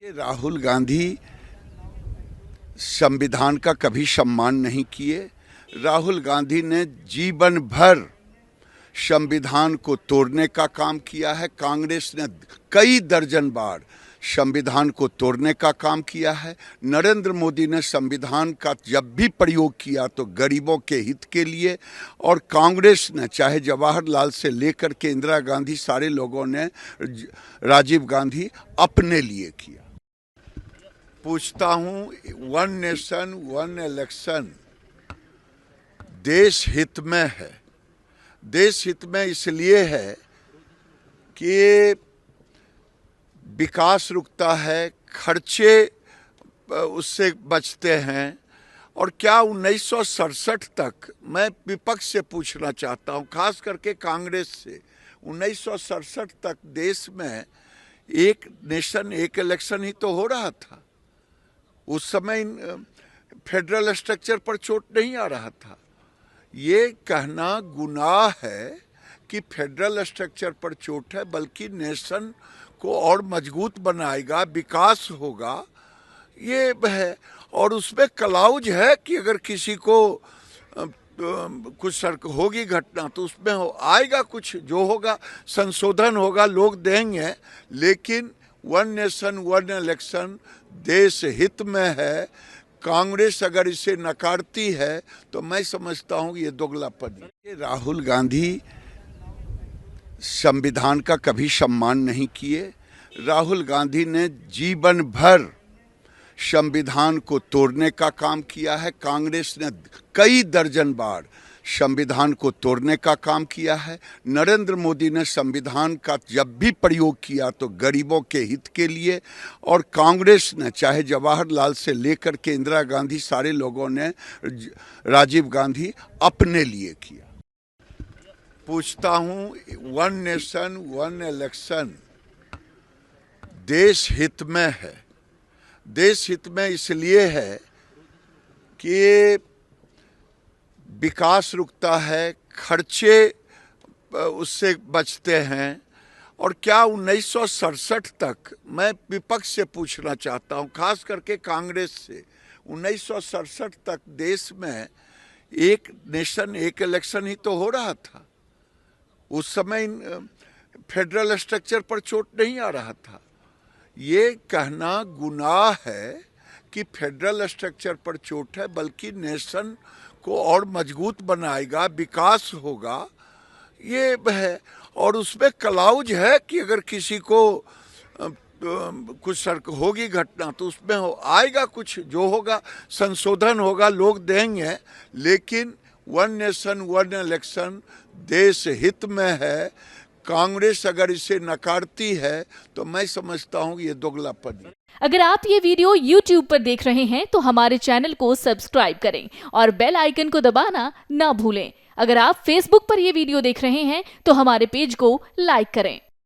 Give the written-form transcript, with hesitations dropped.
राहुल गांधी संविधान का कभी सम्मान नहीं किए। राहुल गांधी ने जीवन भर संविधान को तोड़ने का काम किया है। कांग्रेस ने कई दर्जन बार संविधान को तोड़ने का काम किया है। नरेंद्र मोदी ने संविधान का जब भी प्रयोग किया तो गरीबों के हित के लिए, और कांग्रेस ने चाहे जवाहरलाल से लेकर के इंदिरा गांधी, सारे लोगों ने राजीव गांधी अपने लिए किया। पूछता हूं, वन नेशन वन इलेक्शन देश हित में है। देश हित में इसलिए है कि विकास रुकता है, खर्चे उससे बचते हैं। और क्या 1967 तक, मैं विपक्ष से पूछना चाहता हूं, खास करके कांग्रेस से, 1967 तक देश में एक नेशन एक इलेक्शन ही तो हो रहा था। उस समय फेडरल स्ट्रक्चर पर चोट नहीं आ रहा था। ये कहना गुनाह है कि फेडरल स्ट्रक्चर पर चोट है, बल्कि नेशन को और मजबूत बनाएगा, विकास होगा, ये है। और उसमें क्लाउज है कि अगर किसी को कुछ होगी घटना तो उसमें आएगा, कुछ जो होगा संशोधन होगा, लोग देंगे। लेकिन वन नेशन वन इलेक्शन देश हित में है। कांग्रेस अगर इसे नकारती है तो मैं समझता हूं ये दोगलापन है। राहुल गांधी संविधान का कभी सम्मान नहीं किए। राहुल गांधी ने जीवन भर संविधान को तोड़ने का काम किया है। कांग्रेस ने कई दर्जन बार संविधान को तोड़ने का काम किया है। नरेंद्र मोदी ने संविधान का जब भी प्रयोग किया तो गरीबों के हित के लिए, और कांग्रेस ने चाहे जवाहरलाल से लेकर के इंदिरा गांधी, सारे लोगों ने राजीव गांधी अपने लिए किया। पूछता हूं, वन नेशन वन इलेक्शन देश हित में है। देश हित में इसलिए है कि विकास रुकता है, खर्चे उससे बचते हैं। और क्या 1967 तक, मैं विपक्ष से पूछना चाहता हूं, खास करके कांग्रेस से, 1967 तक देश में एक नेशन एक इलेक्शन ही तो हो रहा था। उस समय फेडरल स्ट्रक्चर पर चोट नहीं आ रहा था। ये कहना गुनाह है कि फेडरल स्ट्रक्चर पर चोट है, बल्कि नेशन को और मजबूत बनाएगा, विकास होगा, ये है। और उसमें क्लाउज है कि अगर किसी को कुछ होगी घटना तो उसमें आएगा, कुछ जो होगा संशोधन होगा, लोग देंगे। लेकिन वन नेशन वन इलेक्शन देश हित में है। कांग्रेस अगर इसे नकारती है तो मैं समझता हूं ये दोगलापन है। अगर आप ये वीडियो YouTube पर देख रहे हैं तो हमारे चैनल को सब्सक्राइब करें और बेल आइकन को दबाना ना भूलें। अगर आप Facebook पर ये वीडियो देख रहे हैं तो हमारे पेज को लाइक करें।